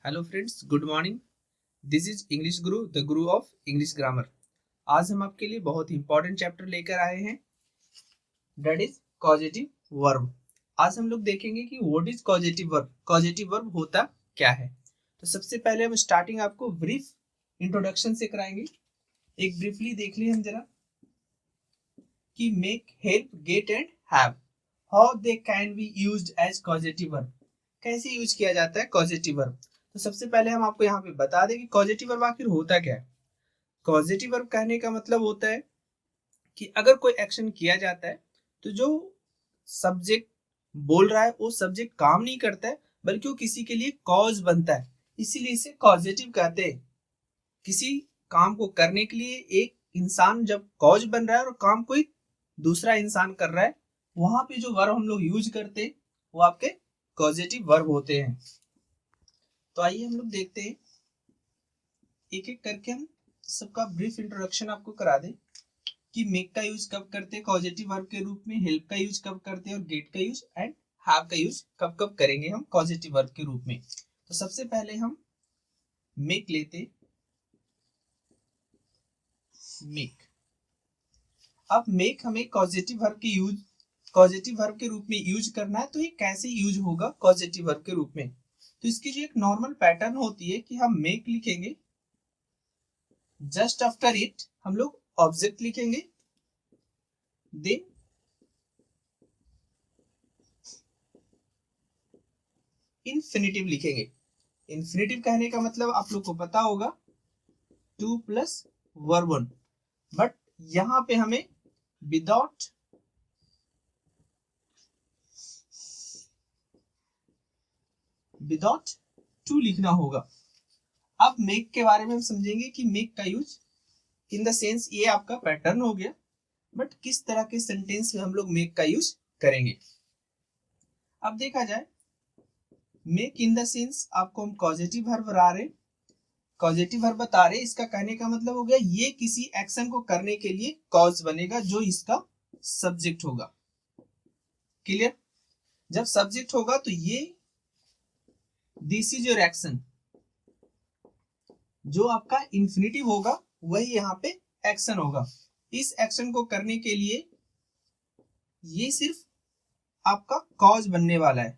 Hello friends, good morning. This is English Guru, the Guru of English grammar. आज हम आपके लिए बहुत ही इंपॉर्टेंट चैप्टर लेकर आए हैं, दैट इज कॉजेटिव वर्ब। आज हम लोग देखेंगे कि what is causative verb, causative verb होता क्या है। तो सबसे पहले हम स्टार्टिंग आपको ब्रीफ इंट्रोडक्शन से कराएंगे। एक ब्रीफली देख लिए हम जरा कि make, help, get and have, how they can be used as causative verb. कैसे यूज किया जाता है कॉजेटिव वर्ब। तो सबसे पहले हम आपको यहाँ पे बता दें कि कॉजेटिव वर्ब आखिर होता क्या है। कॉजेटिव वर्ब कहने का मतलब होता है कि अगर कोई एक्शन किया जाता है तो जो सब्जेक्ट बोल रहा है वो सब्जेक्ट काम नहीं करता है, बल्कि वो किसी के लिए कॉज बनता है, इसीलिए इसे कॉजेटिव कहते हैं। किसी काम को करने के लिए एक इंसान जब कॉज बन रहा है और काम कोई दूसरा इंसान कर रहा है, वहां पे जो वर्ब हम लोग यूज करते हैं वो आपके कॉजेटिव वर्ब होते हैं। तो आइए हम लोग देखते हैं एक एक करके, हम सबका ब्रीफ इंट्रोडक्शन आपको करा दें कि मेक का यूज कब करते हैं कॉजेटिव वर्ब के रूप में, हेल्प का यूज कब करते हैं और गेट का यूज एंड हैव का यूज कब कब करेंगे हम कॉजेटिव वर्ब के रूप में। तो सबसे पहले हम मेक लेते, मेक। अब मेक हमें पॉजिटिव वर्ब के रूप में यूज करना है, तो ये कैसे यूज होगा पॉजिटिव वर्ब के रूप में। तो इसकी जो एक नॉर्मल पैटर्न होती है कि हम मेक लिखेंगे, जस्ट आफ्टर इट हम लोग ऑब्जेक्ट लिखेंगे, देन इन्फिनिटिव लिखेंगे। इन्फिनिटिव कहने का मतलब आप लोग को पता होगा, two plus verb one, but यहां पे हमें विदाउट टू लिखना होगा। अब मेक के बारे में हम समझेंगे कि मेक का यूज इन द सेंस, ये आपका पैटर्न हो गया, बट किस तरह के सेंटेंस में हम लोग मेक का यूज करेंगे। अब देखा जाए, मेक इन द सेंस आपको हम पॉजिटिव वर्ब बता रहे, इसका कहने का मतलब हो गया ये किसी एक्शन को करने के लिए कॉज बनेगा जो इसका सब्जेक्ट होगा। क्लियर? जब सब्जेक्ट होगा तो ये दिस इज योर एक्शन, जो आपका इन्फिनिटिव होगा वही यहाँ पे एक्शन होगा। इस एक्शन को करने के लिए ये सिर्फ आपका कॉज बनने वाला है,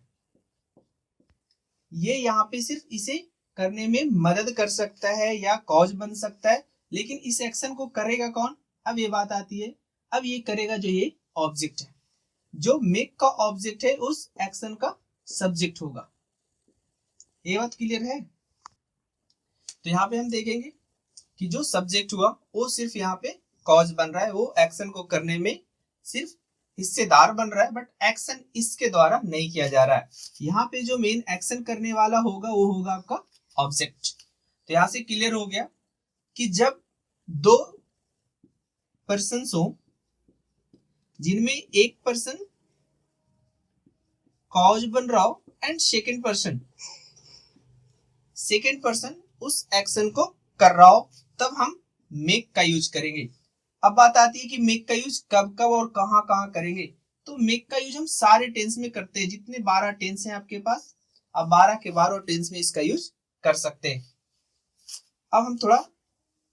ये यहाँ पे सिर्फ इसे करने में मदद कर सकता है या कॉज बन सकता है, लेकिन इस एक्शन को करेगा कौन। अब ये बात आती है, अब ये करेगा जो ये ऑब्जेक्ट है, जो मेक का ऑब्जेक्ट है उस एक्शन का सब्जेक्ट होगा। ये बात क्लियर है? तो यहाँ पे हम देखेंगे कि जो सब्जेक्ट हुआ वो सिर्फ यहाँ पे कॉज बन रहा है, वो एक्शन को करने में सिर्फ हिस्सेदार बन रहा है, बट एक्शन इसके द्वारा नहीं किया जा रहा है। यहाँ पे जो मेन एक्शन करने वाला होगा वो होगा आपका ऑब्जेक्ट। तो यहाँ से क्लियर हो गया कि जब दो पर्सन हो जिनमें एक पर्सन कॉज बन रहा हो एंड सेकेंड पर्सन उस एक्शन को कर रहा हो, तब हम मेक का यूज करेंगे। अब बात आती है कि मेक का यूज कब कब और कहां कहां करेंगे। तो मेक का यूज हम सारे टेंस में करते हैं, जितने 12 टेंस हैं आपके पास, अब 12 के 12 टेंस में इसका यूज कर सकते हैं। अब हम थोड़ा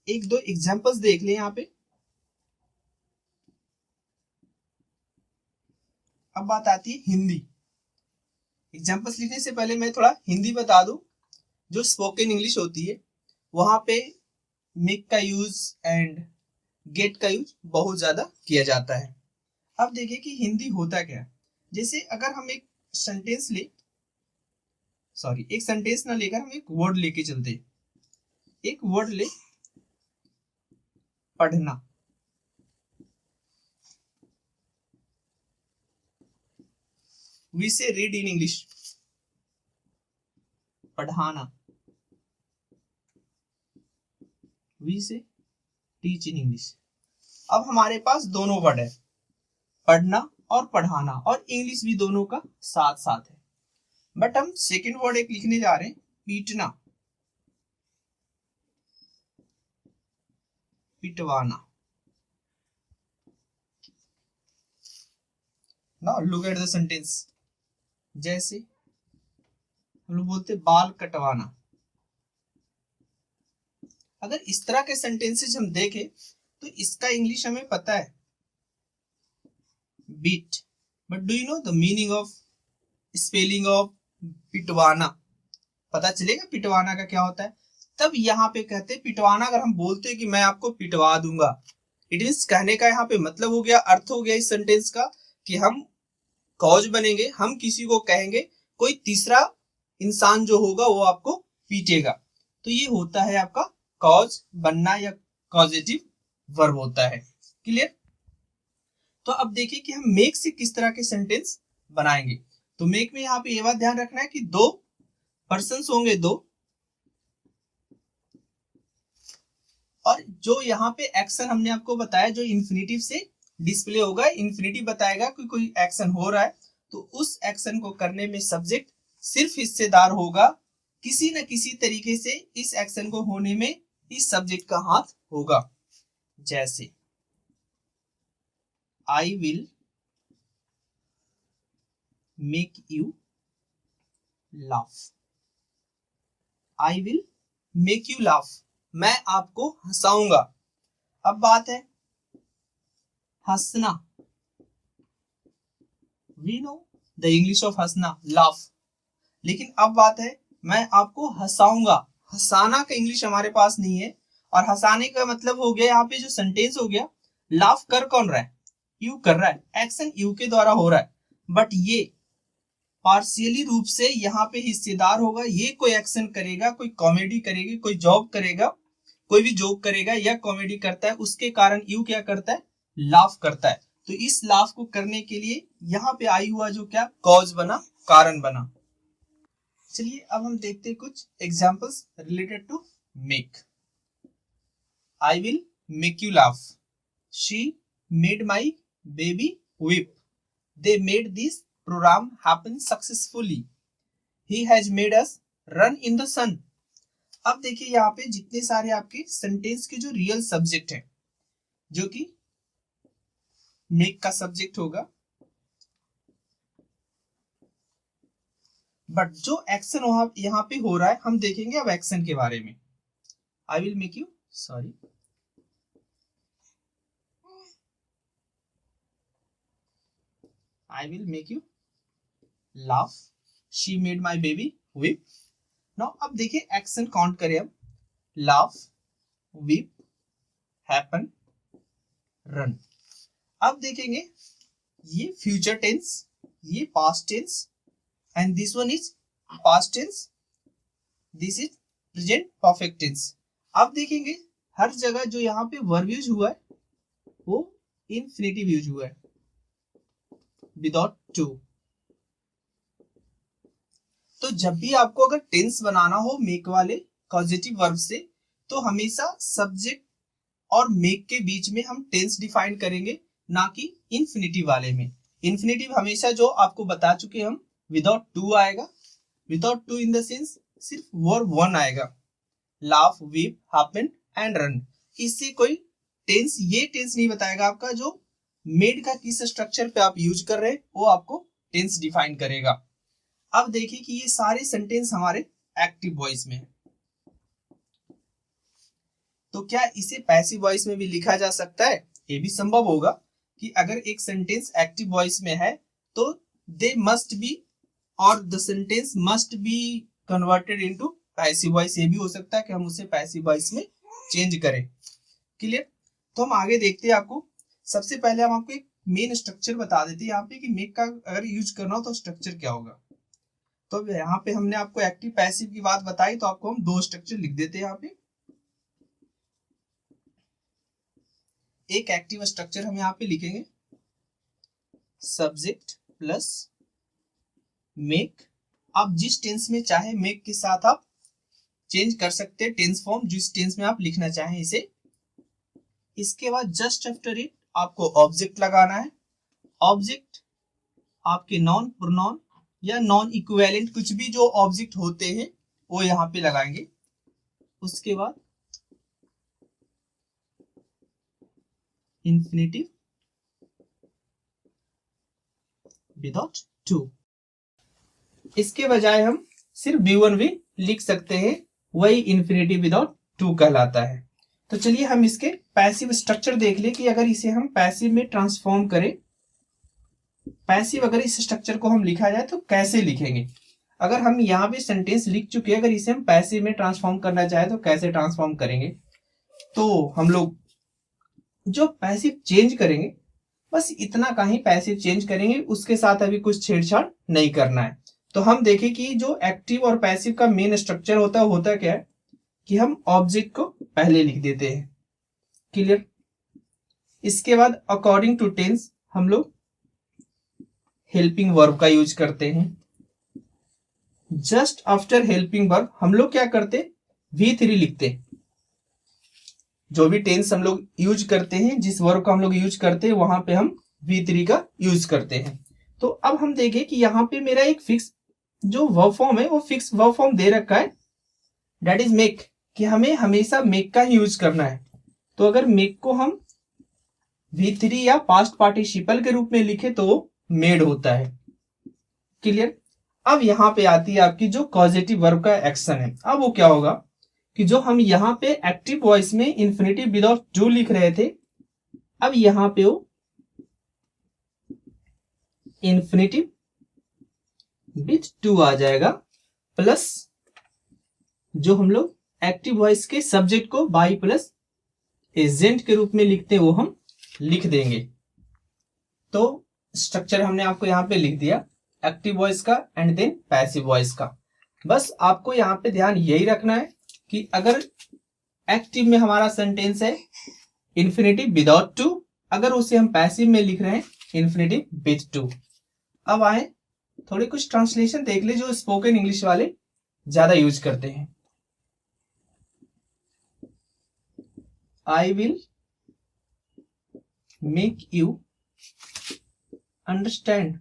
एक दो एग्जांपल्स देख लें यहाँ पे। अब बात आती है हिंदी। एग्जांपल्स लिखने से पहले मैं थोड़ा हिंदी बता दूं। जो स्पोकन इंग्लिश होती है वहां पे मेक का यूज एंड गेट का यूज बहुत ज्यादा किया जाता है। अब देखिए कि हिंदी होता क्या है। जैसे अगर हम एक सेंटेंस ना लेकर हम एक वर्ड लेके चलते हैं। एक वर्ड ले, पढ़ना। वी से रीड इन इंग्लिश, पढ़ाना। वी से टीच इन इंग्लिश। अब हमारे पास दोनों वर्ड है, पढ़ना और पढ़ाना, और इंग्लिश भी दोनों का साथ साथ है। बट हम सेकेंड वर्ड एक लिखने जा रहे हैं, पीटना, पिटवाना। Now look at the sentence. जैसे हम लोग बोलते बाल कटवाना, अगर इस तरह के सेंटेंसेस हम देखें तो इसका इंग्लिश हमें पता है, beat, but do you know the meaning of spelling of पिटवाना? पता चलेगा पिटवाना का क्या होता है? तब यहाँ पे कहते हैं पिटवाना, अगर हम बोलते हैं कि मैं आपको पिटवा दूंगा, इट मीन्स कहने का यहाँ पे मतलब हो गया, अर्थ हो गया इस सेंटेंस का कि हम कॉज बनेंगे, हम किसी को कहेंगे, कोई तीसरा इंसान जो होगा वो आपको पीटेगा। तो ये होता है आपका कॉज बनना या कॉजेटिव वर्ब होता है। क्लियर? तो अब देखिए कि हम मेक से किस तरह के सेंटेंस बनाएंगे। तो मेक में यहाँ पे ये बात ध्यान रखना है कि दो पर्सन्स होंगे, दो, और जो यहाँ पे एक्शन हमने आपको बताया जो इन्फिनिटिव से डिस्प्ले होगा, इन्फिनिटिव बताएगा कि कोई एक्शन हो रहा है, तो उस एक्शन को करने में सब्जेक्ट सिर्फ हिस्सेदार होगा, किसी न किसी तरीके से इस एक्शन को होने में इस सब्जेक्ट का हाथ होगा। जैसे I will make you laugh, I will make you laugh, मैं आपको हंसाऊंगा। अब बात है हंसना, we know the English of हंसना, लाफ, लेकिन अब बात है मैं आपको हंसाऊंगा, हंसाना का इंग्लिश हमारे पास नहीं है, और हंसाने का मतलब हो गया यहाँ पे जो सेंटेंस हो गया, लाफ कर कौन रहा है? यू कर रहा है, एक्शन यू के द्वारा हो रहा है, बट ये पार्शियली रूप से यहाँ पे हिस्सेदार होगा, ये कोई एक्शन करेगा, कोई कॉमेडी करेगी, कोई जॉब करेगा, कोई भी जोक करेगा या कॉमेडी करता है, उसके कारण यू क्या करता है? लाफ करता है। तो इस लाफ को करने के लिए यहाँ पे आई हुआ जो क्या कॉज बना, कारण बना। चलिए अब हम देखते हैं कुछ examples related to make. I will make you laugh, she made my baby whip, they made this program happen successfully, he has made us run in the sun। अब देखिए यहाँ पे जितने सारे आपके सेंटेंस के जो रियल सब्जेक्ट है, जो कि मेक का सब्जेक्ट होगा, बट जो एक्शन यहाँ पे हो रहा है हम देखेंगे अब एक्शन के बारे में। आई will make you, sorry, I will make you laugh, she made my baby weep। Now अब देखिए एक्शन काउंट करें अब, laugh, weep, happen, run। अब देखेंगे ये फ्यूचर टेंस, ये past tense, and this one is past tense, this is present perfect tense. अब देखेंगे हर जगह जो यहाँ पे वर्ब यूज हुआ है वो इन्फिनिटिव यूज हुआ है, विदाउट टू। तो जब भी आपको अगर टेंस बनाना हो मेक वाले कॉजेटिव वर्ब से, तो हमेशा सब्जेक्ट और मेक के बीच में हम टेंस डिफाइन करेंगे, ना कि इन्फिनिटिव वाले में। इन्फिनिटिव हमेशा जो आपको बता चुके हम विदाउट टू आएगा, without to in the sense सिर्फ वर्ब वन आएगा, laugh, weep, happen and run. इससे कोई टेंस, ये टेंस नहीं बताएगा आपका जो मेड का किस स्ट्रक्चर पे आप यूज कर रहे हैं, वो आपको टेंस डिफाइन करेगा। अब देखिए कि ये सारे सेंटेंस हमारे एक्टिव वॉइस में है, तो क्या इसे पैसिव वॉइस में भी लिखा जा सकता है? ये भी संभव होगा कि अगर एक सेंटेंस एक्टिव वॉइस में है तो दे मस्ट बी, और the sentence must be converted into passive voice, ये भी हो सकता है कि हम उसे पैसिव वॉइस में चेंज करें। क्लियर? तो हम आगे देखते हैं। आपको सबसे पहले हम आपको एक मेन स्ट्रक्चर बता देते हैं यहाँ पे कि मेक का अगर यूज करना हो तो स्ट्रक्चर क्या होगा। तो यहाँ पे हमने आपको एक्टिव पैसिव की बात बताई, तो आपको हम दो स्ट्रक्चर लिख देते हैं यहाँ पे। एक एक्टिव स्ट्रक्चर हम यहाँ पे लिखेंगे सब्जेक्ट प्लस मेक। आप जिस टेंस में चाहे मेक के साथ आप चेंज कर सकते हैं टेंस फॉर्म, जिस टेंस में आप लिखना चाहें इसे। इसके बाद जस्ट आफ्टर इट आपको ऑब्जेक्ट लगाना है। ऑब्जेक्ट आपके नॉन, प्रोनाउन या नॉन इक्विवेलेंट कुछ भी जो ऑब्जेक्ट होते हैं वो यहाँ पे लगाएंगे। उसके बाद इंफिनिटिव विदाउट टू। इसके बजाय हम सिर्फ V1 भी लिख सकते हैं, वही इंफिनिटिव विदाउट टू कहलाता है। तो चलिए हम इसके पैसिव स्ट्रक्चर देख ले कि अगर इसे हम पैसिव में ट्रांसफॉर्म करें, पैसिव अगर इस स्ट्रक्चर को हम लिखा जाए तो कैसे लिखेंगे। अगर हम यहाँ पे सेंटेंस लिख चुके हैं, अगर इसे हम पैसिव में ट्रांसफॉर्म करना चाहे तो कैसे ट्रांसफॉर्म करेंगे। तो हम लोग जो पैसिव चेंज करेंगे, बस इतना का ही पैसिव चेंज करेंगे, उसके साथ अभी कुछ छेड़छाड़ नहीं करना है। तो हम देखें कि जो एक्टिव और पैसिव का मेन स्ट्रक्चर होता क्या है कि हम ऑब्जेक्ट को पहले लिख देते हैं। क्लियर। इसके बाद अकॉर्डिंग टू टेंस हम लोग हेल्पिंग वर्ब का यूज करते हैं। जस्ट आफ्टर हेल्पिंग वर्ब हम लोग क्या करते, V3 लिखते। जो भी टेंस हम लोग यूज करते हैं, जिस वर्ब का हम लोग यूज करते हैं, वहां पे हम V3 का यूज करते हैं। तो अब हम देखें कि यहाँ पे मेरा एक फिक्स जो वर्ब फॉर्म है वो फिक्स वर्ब फॉर्म दे रखा है, दैट इज मेक, कि हमें हमेशा मेक का ही यूज करना है। तो अगर मेक को हम V3 या पास्ट पार्टिसिपल के रूप में लिखे तो वो मेड होता है। क्लियर। अब यहाँ पे आती है आपकी जो कॉजेटिव वर्ब का एक्शन है। अब वो क्या होगा कि जो हम यहाँ पे एक्टिव वॉइस में इंफिनिटिव विदाउट टू लिख रहे थे, अब यहाँ पे वो इंफिनिटिव विथ टू आ जाएगा, प्लस जो हम लोग एक्टिव वॉइस के सब्जेक्ट को बाई प्लस एजेंट के रूप में लिखते हैं वो हम लिख देंगे। तो स्ट्रक्चर हमने आपको यहाँ पे लिख दिया, एक्टिव वॉइस का एंड देन पैसिव वॉइस का। बस आपको यहाँ पे ध्यान यही रखना है कि अगर एक्टिव में हमारा सेंटेंस है इंफिनिटिव विदाउट टू, अगर उसे हम पैसिव में लिख रहे हैं इंफिनिटिव विथ टू। अब आए थोड़े कुछ ट्रांसलेशन देख ले जो स्पोकन इंग्लिश वाले ज्यादा यूज करते हैं। आई विल मेक यू अंडरस्टैंड।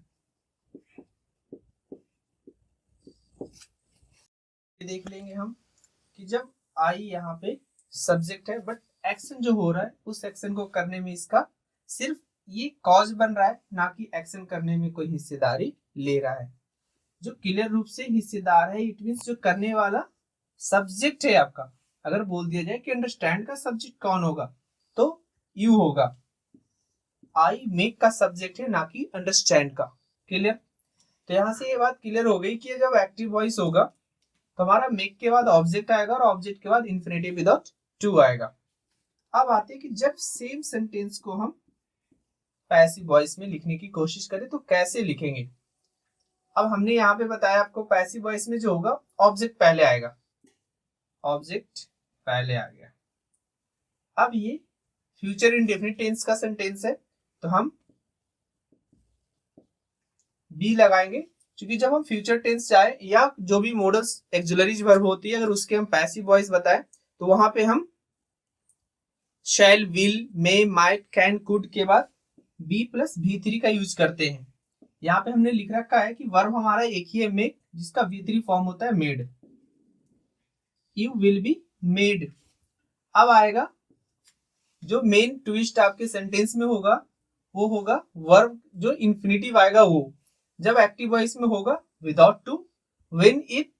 देख लेंगे हम कि जब आई यहाँ पे सब्जेक्ट है, बट एक्शन जो हो रहा है उस एक्शन को करने में इसका सिर्फ ये कॉज बन रहा है, ना कि एक्शन करने में कोई हिस्सेदारी ले रहा है। जो क्लियर रूप से हिस्सेदार है, इट मींस जो करने वाला सब्जेक्ट है आपका। अगर बोल दिया जाए कि अंडरस्टैंड का सब्जेक्ट कौन होगा तो यू होगा। आई मेक का सब्जेक्ट है, ना कि अंडरस्टैंड का। क्लियर। तो यहां से ये बात क्लियर हो गई कि जब एक्टिव वॉइस होगा तो हमारा मेक के बाद ऑब्जेक्ट आएगा और ऑब्जेक्ट के बाद इंफिनिटिव विदाउट टू आएगा। अब आते हैं कि जब सेम सेंटेंस को हम पैसिव वॉइस में लिखने की कोशिश करें तो कैसे लिखेंगे। अब हमने यहाँ पे बताया आपको पैसिव वॉइस में जो होगा ऑब्जेक्ट पहले आएगा, ऑब्जेक्ट पहले आ गया। अब ये फ्यूचर इंडेफिनिट टेंस का सेंटेंस है तो हम बी लगाएंगे, क्योंकि जब हम फ्यूचर टेंस जाए या जो भी मॉडल्स एक्सिलरीज वर्ब होती है अगर उसके हम पैसिव वॉइस बताएं तो वहां पे हम shall, will, may, might, can, could के बाद बी प्लस V3 का यूज करते हैं। यहाँ पे हमने लिख रखा है कि वर्ब हमारा एक ही है मेक, जिसका V3 फॉर्म होता है made. You will be made. अब आएगा जो मेन ट्विस्ट आपके सेंटेंस में होगा वो होगा वर्ब जो इंफिनिटिव आएगा वो जब एक्टिव वॉइस में होगा without to, when it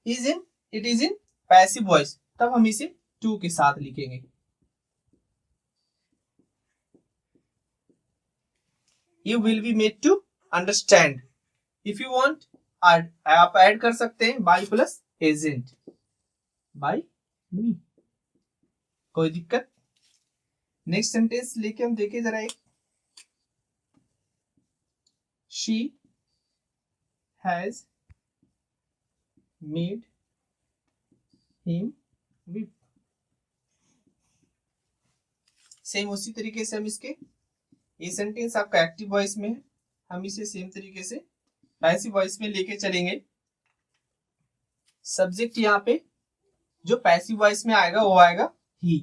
is in passive voice तब हम इसे टू के साथ लिखेंगे। You will be made to understand. If you want, आप ऐड कर सकते हैं by plus agent, by me, कोई दिक्कत। नेक्स्ट सेंटेंस लेके हम देखें जरा एक, she has made him weep। Same उसी तरीके से हम इसके, ये सेंटेंस आपका एक्टिव वॉइस में है, हम इसे सेम तरीके से पैसिव वॉइस में लेके चलेंगे। सब्जेक्ट यहाँ पे जो पैसिव वॉइस में आएगा वो आएगा ही,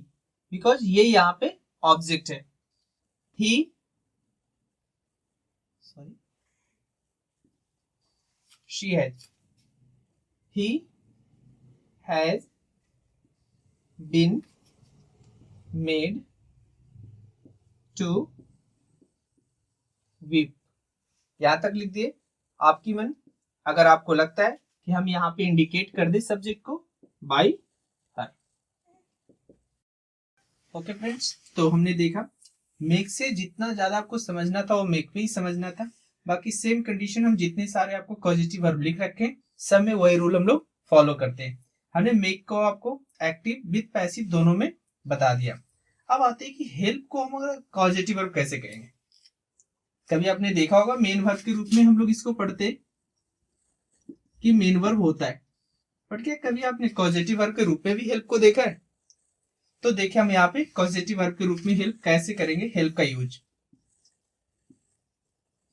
बिकॉज ये यहाँ पे ऑब्जेक्ट है। He, sorry, she has, he has been made to weep. यहां तक लिख दिए। आपकी मन, अगर आपको लगता है कि हम यहाँ पे इंडिकेट कर दे सब्जेक्ट को बाई हर, ओके फ्रेंड्स, तो हमने देखा मेक से जितना ज्यादा आपको समझना था वो मेक में ही समझना था। बाकी सेम कंडीशन हम जितने सारे आपको पॉजिटिव वर्ब लिख रखे हैं सब में वही रूल हम लोग फॉलो करते हैं। हमने मेक को आपको एक्टिव विद पैसिव दोनों में बता दिया। अब आते हैं कि हेल्प को हम अगर पॉजिटिव वर्ब कैसे कहेंगे। कभी आपने देखा होगा मेन वर्ब के रूप में हम लोग इसको पढ़ते हैं कि मेन वर्ब होता है, बट क्या कभी आपने पॉजिटिव वर्ब के रूप में भी हेल्प को देखा है? तो देखिए हम यहाँ पे पॉजिटिव वर्ब के रूप में हेल्प कैसे करेंगे। हेल्प का use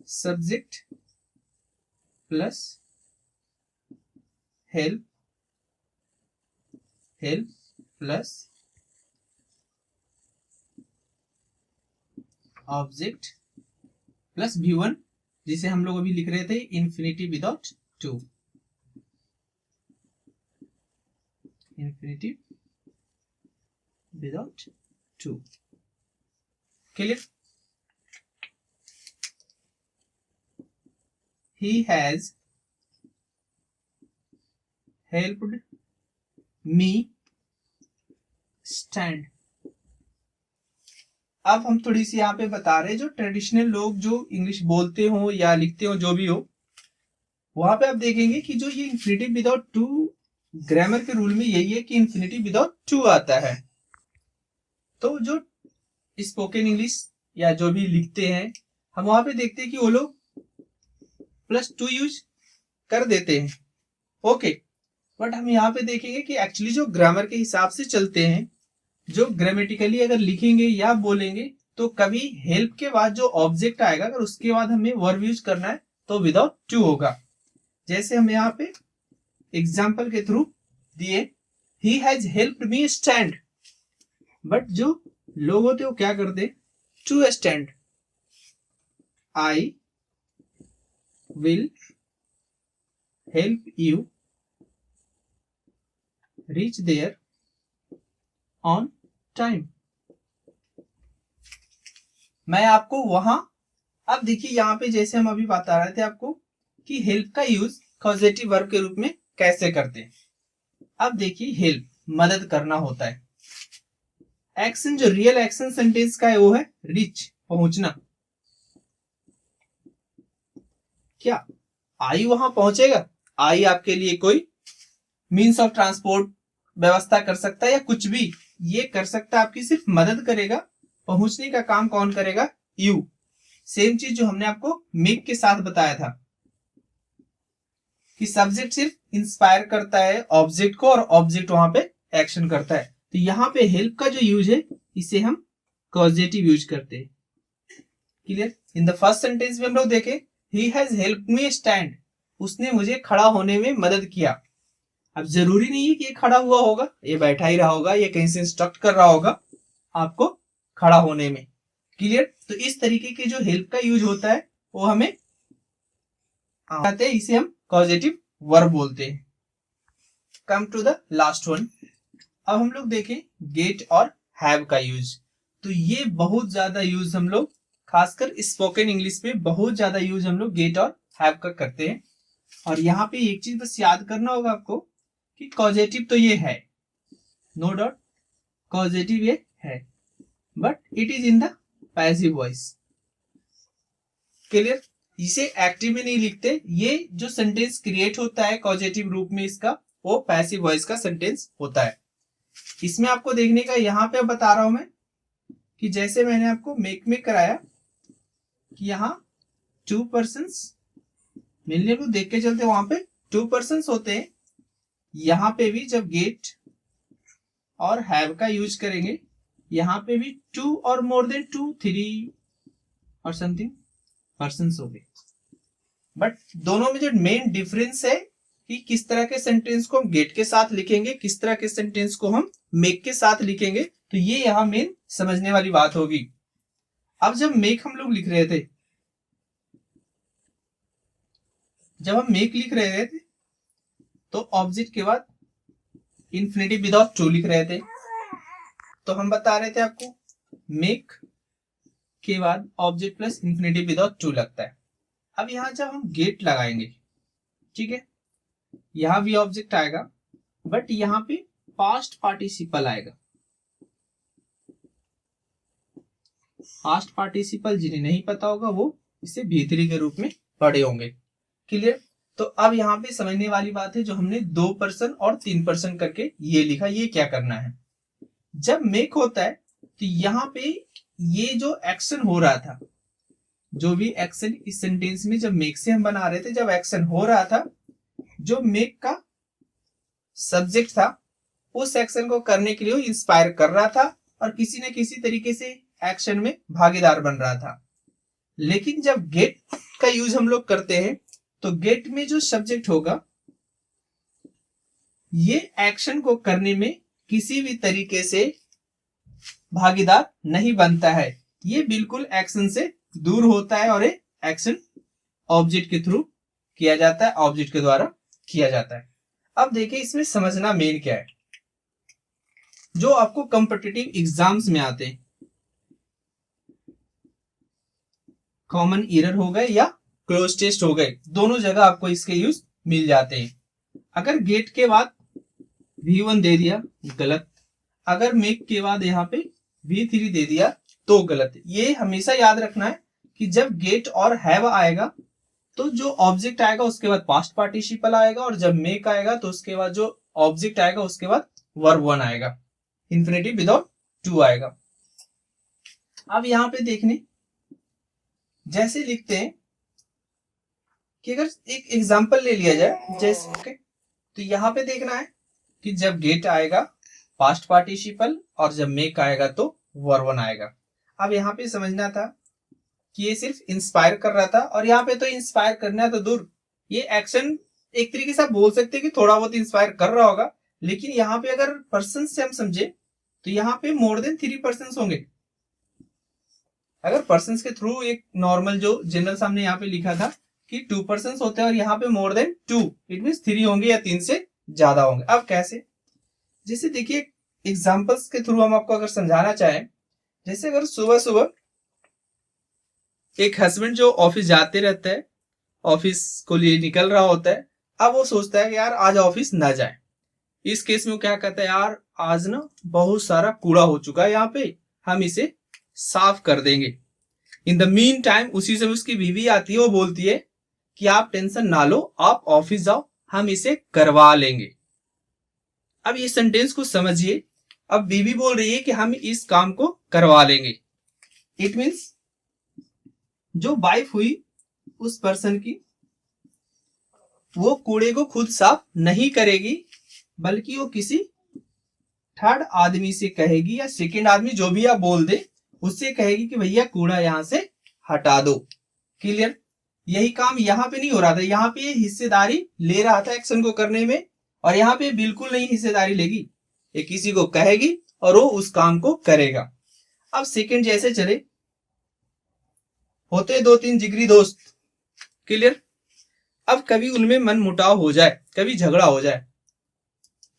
subject plus help, help plus object plus V1, जिसे हम लोग अभी लिख रहे थे infinitive without to, infinitive without to. Clear? He has helped me stand। अब हम थोड़ी सी यहाँ पे बता रहे हैं जो ट्रेडिशनल लोग जो इंग्लिश बोलते हो या लिखते हो जो भी हो, वहां पे आप देखेंगे कि जो ये इंफिनिटिव विदाउट टू ग्रामर के रूल में यही है कि इंफिनिटिव विदाउट टू आता है। तो जो स्पोकन इंग्लिश या जो भी लिखते हैं हम वहां पे देखते हैं कि वो लोग प्लस टू यूज कर देते हैं। ओके, बट हम यहाँ पे देखेंगे कि एक्चुअली जो ग्रामर के हिसाब से चलते हैं, जो ग्रामेटिकली अगर लिखेंगे या बोलेंगे तो कभी हेल्प के बाद जो ऑब्जेक्ट आएगा अगर उसके बाद हमें वर्ब यूज करना है तो विदाउट टू होगा। जैसे हम यहाँ पे एग्जाम्पल के थ्रू दिए, he has helped me stand, but जो लोग होते वो क्या करते, to stand, I will help you reach there on time. मैं आपको वहां, अब देखिए यहाँ पे जैसे हम अभी बता रहे थे आपको कि हेल्प का यूज पॉजिटिव वर्ब के रूप में कैसे करते हैं। अब देखिए हेल्प मदद करना होता है। एक्शन जो रियल एक्शन सेंटेंस का है वो है रीच, पहुंचना। क्या आई वहां पहुंचेगा? आई आपके लिए कोई मीन्स ऑफ ट्रांसपोर्ट व्यवस्था कर सकता है या कुछ भी ये कर सकता है, आपकी सिर्फ मदद करेगा। पहुंचने का काम कौन करेगा? यू। सेम चीज जो हमने आपको मेक के साथ बताया था कि सब्जेक्ट सिर्फ इंस्पायर करता है ऑब्जेक्ट को और ऑब्जेक्ट वहां पे एक्शन करता है। तो यहाँ पे हेल्प का जो यूज है इसे हम कॉजेटिव यूज करते हैं। Clear? In the first sentence में हम लोग देखें ही हैज हेल्प्ड मी स्टैंड, उसने मुझे खड़ा होने में मदद किया। अब जरूरी नहीं है कि ये खड़ा हुआ होगा, ये बैठा ही रहा होगा, ये कहीं से इंस्ट्रक्ट कर रहा होगा आपको खड़ा होने में। क्लियर? तो इस तरीके के जो हेल्प का यूज होता है वो हमें आते हैं, इसे हम कॉजेटिव वर्ब बोलते हैं। Come to the last one. अब हम लोग देखें गेट और हैव का यूज। तो ये बहुत ज्यादा यूज हम लोग खासकर स्पोकन इंग्लिश में बहुत ज्यादा यूज हम लोग गेट और हैव का करते हैं। और यहाँ पे एक चीज बस याद करना होगा आपको कि कॉजेटिव तो ये है, नो डाउट कॉजेटिव ये है, but it is in the passive voice. Clear? इसे एक्टिव में नहीं लिखते। ये जो सेंटेंस क्रिएट होता है कॉजेटिव रूप में इसका, वो पैसिव वॉइस का सेंटेंस होता है। इसमें आपको देखने का यहाँ पे बता रहा हूं मैं कि जैसे मैंने आपको मेक में कराया कि यहाँ टू पर्सन्स, मेनली लोग देख के चलते वहां पे टू पर्सन्स होते हैं। यहाँ पे भी जब गेट और हैव का यूज करेंगे यहाँ पे भी टू और मोर देन टू, थ्री और समथिंग पर्सन्स हो गए। बट दोनों में जो मेन डिफरेंस है कि किस तरह के सेंटेंस को हम गेट के साथ लिखेंगे, किस तरह के सेंटेंस को हम मेक के साथ लिखेंगे, तो ये यहाँ मेन समझने वाली बात होगी। अब जब मेक हम लोग लिख रहे थे, जब हम मेक लिख रहे थे तो ऑब्जेक्ट के बाद इंफिनिटिव विदाउट टू लिख रहे थे। तो हम बता रहे थे आपको मेक के बाद object plus infinitive without to लगता है। अब यहां जब हम गेट लगाएंगे, ठीक है, यहां भी ऑब्जेक्ट आएगा बट यहां पे पास्ट पार्टिसिपल आएगा। पास्ट पार्टिसिपल जिन्हें नहीं पता होगा वो इसे भीतरी के रूप में पढ़े होंगे। क्लियर। तो अब यहाँ पे समझने वाली बात है, जो हमने 2% और 3% करके ये लिखा, ये क्या करना है। जब मेक होता है तो यहाँ पे ये जो एक्शन हो रहा था, जो भी एक्शन इस सेंटेंस में जब मेक से हम बना रहे थे, जब एक्शन हो रहा था, जो मेक का सब्जेक्ट था उस एक्शन को करने के लिए वो इंस्पायर कर रहा था और किसी न किसी तरीके से एक्शन में भागीदार बन रहा था। लेकिन जब गेट का यूज हम लोग करते हैं तो गेट में जो सब्जेक्ट होगा ये एक्शन को करने में किसी भी तरीके से भागीदार नहीं बनता है, ये बिल्कुल एक्शन से दूर होता है और ये एक्शन ऑब्जेक्ट के थ्रू किया जाता है, ऑब्जेक्ट के द्वारा किया जाता है। अब देखिए इसमें समझना मेन क्या है, जो आपको कॉम्पिटिटिव एग्जाम्स में आते हैं, कॉमन एरर हो गए या क्लोज टेस्ट हो गए, दोनों जगह आपको इसके यूज मिल जाते हैं। अगर गेट के बाद V1 दे दिया गलत, अगर मेक के बाद यहाँ पे V3 दे दिया तो गलत। ये हमेशा याद रखना है कि जब गेट और हैव आएगा तो जो ऑब्जेक्ट आएगा उसके बाद पास्ट पार्टिसिपल आएगा, और जब मेक आएगा तो उसके बाद जो ऑब्जेक्ट आएगा उसके बाद वर्ब 1 आएगा, इंफिनिटिव विदाउट टू आएगा। अब यहाँ पे देखने जैसे लिखते हैं कि अगर एक एग्जांपल ले लिया जाए जैसे, तो यहाँ पे देखना है कि जब गेट आएगा पास्ट पार्टिसिपल और जब मेक आएगा तो वर्ब 1 आएगा। अब यहाँ पे समझना था कि ये सिर्फ इंस्पायर कर रहा था, और यहाँ पे तो इंस्पायर करना है तो दूर, ये एक्शन एक तरीके से आप बोल सकते हैं कि थोड़ा बहुत इंस्पायर कर रहा होगा, लेकिन यहाँ पे अगर पर्सन से हम समझे तो यहाँ पे मोर देन 3 पर्सन होंगे। अगर पर्सन के थ्रू एक नॉर्मल जो जनरल सामने यहाँ पे लिखा था कि 2 पर्सन होते हैं और यहाँ पे मोर देन 2, इट मीन 3 होंगे या 3 से ज्यादा होंगे। अब कैसे, जैसे देखिए एग्जांपल्स के थ्रू हम आपको अगर समझाना चाहें, जैसे अगर सुबह सुबह एक हस्बैंड जो ऑफिस जाते रहता है, ऑफिस को लिए निकल रहा होता है, अब वो सोचता है कि यार आज ऑफिस ना जाए। इस केस में वो क्या कहता है, यार आज ना बहुत सारा कूड़ा हो चुका है यहाँ पे, हम इसे साफ कर देंगे। इन द मीन टाइम उसी समय उसकी बीवी आती है, वो बोलती है कि आप टेंशन ना लो, आप ऑफिस जाओ, हम इसे करवा लेंगे। अब ये सेंटेंस को समझिए, अब बीवी बोल रही है कि हम इस काम को करवा लेंगे। इट मीन्स जो वाइफ हुई उस पर्सन की, वो कूड़े को खुद साफ नहीं करेगी, बल्कि वो किसी थर्ड आदमी से कहेगी या सेकेंड आदमी जो भी आप बोल दे उससे कहेगी कि भैया कूड़ा यहां से हटा दो। क्लियर। यही काम यहाँ पे नहीं हो रहा था, यहाँ पे हिस्सेदारी ले रहा था एक्शन को करने में, और यहाँ पे बिल्कुल नहीं हिस्सेदारी लेगी, ये किसी को कहेगी और वो उस काम को करेगा। अब सेकंड जैसे चले, होते 2-3 जिगरी दोस्त। क्लियर। अब कभी उनमें मन मुटाव हो जाए, कभी झगड़ा हो जाए,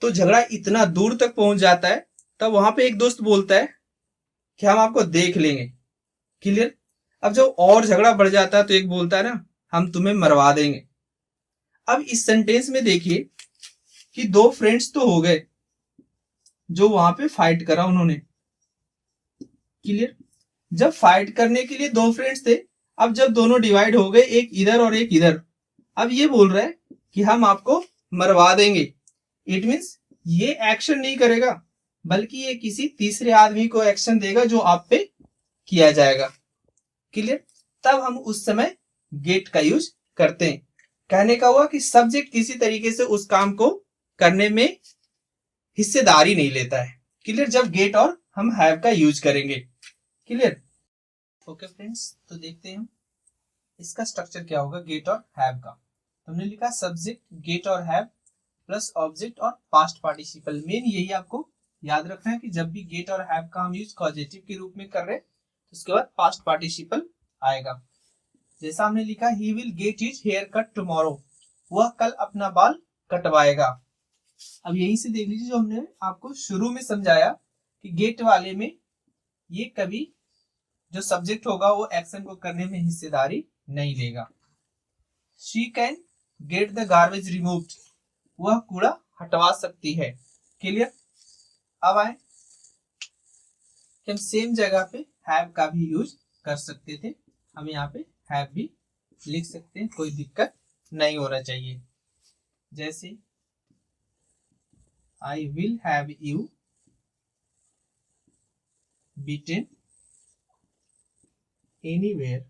तो झगड़ा इतना दूर तक पहुंच जाता है, तब वहां पे एक दोस्त बोलता है कि हम आपको देख लेंगे। क्लियर। अब जब और झगड़ा बढ़ जाता है तो एक बोलता है ना, हम तुम्हें मरवा देंगे। अब इस सेंटेंस में देखिए कि 2 फ्रेंड्स तो हो गए जो वहां पे फाइट करा उन्होंने। क्लियर। जब फाइट करने के लिए 2 फ्रेंड्स थे, अब जब दोनों डिवाइड हो गए, एक इधर और एक इधर, अब ये बोल रहा है कि हम आपको मरवा देंगे। इट मीन्स ये एक्शन नहीं करेगा, बल्कि ये किसी तीसरे आदमी को एक्शन देगा जो आप पे किया जाएगा। क्लियर। तब हम उस समय गेट का यूज करते हैं। कहने का हुआ कि सब्जेक्ट किसी तरीके से उस काम को करने में हिस्सेदारी नहीं लेता है। क्लियर। जब गेट और हम हैव का यूज करेंगे। क्लियर। ओके फ्रेंड्स, तो देखते हैं इसका स्ट्रक्चर क्या होगा गेट और हैव का। हमने लिखा सब्जेक्ट गेट और हैव प्लस ऑब्जेक्ट और पास्ट पार्टिसिपल। मेन यही आपको याद रखना है कि जब भी गेट और हैव का हम यूज कॉजेटिव के रूप में कर रहे हैं तो उसके बाद पास्ट पार्टिसिपल आएगा। जैसा हमने लिखा he will get his hair cut tomorrow, वह कल अपना बाल कटवाएगा। अब यहीं से देख लीजिए जो हमने आपको शुरू में समझाया कि गेट वाले में ये कभी जो सब्जेक्ट होगा वो एक्शन को करने में हिस्सेदारी नहीं लेगा। She can get the garbage removed, वह कूड़ा हटवा सकती है। क्लियर। अब आए कि हम सेम जगह पे हैव का भी यूज कर सकते थे, हम यहाँ पे हैव भी लिख सकते हैं, कोई दिक्कत नहीं होना चाहिए। जैसे I will have you beaten anywhere,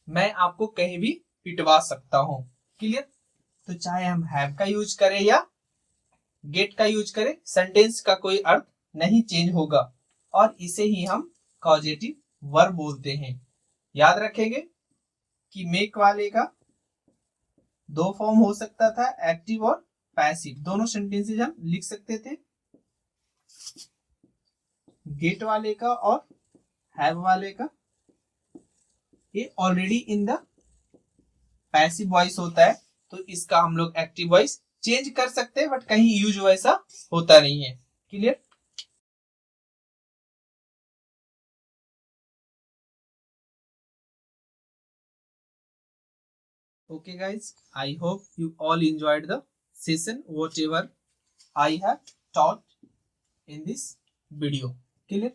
मैं आपको कहीं भी पिटवा सकता हूं। क्लियर? तो चाहे हम हैव का यूज करें या गेट का यूज करें, सेंटेंस का कोई अर्थ नहीं चेंज होगा, और इसे ही हम कॉजेटिव वर्ब बोलते हैं। याद रखेंगे कि मेक वाले का दो फॉर्म हो सकता था, एक्टिव और पैसिव, दोनों सेंटेंसेस हम लिख सकते थे। गेट वाले का और हैव वाले का ये already in the passive voice होता है, तो इसका हम लोग एक्टिव वॉइस चेंज कर सकते हैं, बट कहीं यूज वैसा होता नहीं है। Clear? Okay guys, I hope you all enjoyed the session, whatever I have taught in this video. Clear?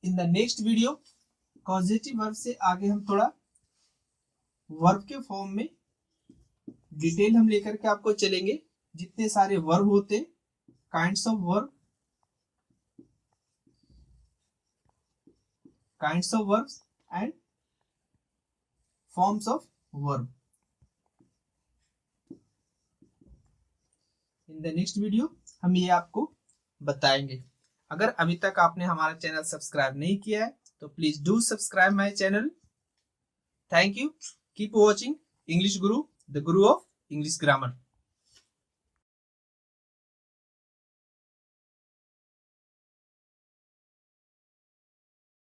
In the next video, causative verb से आगे हम थोड़ा वर्ब के फॉर्म में डिटेल हम लेकर के आपको चलेंगे। जितने सारे वर्ब होते हैं, kinds of verb, kinds of verbs and forms of verb. In the next video हम ये आपको बताएंगे। अगर अभी तक आपने हमारा चैनल सब्सक्राइब नहीं किया है तो please do subscribe my channel. Thank you, keep watching English Guru, the Guru of English grammar.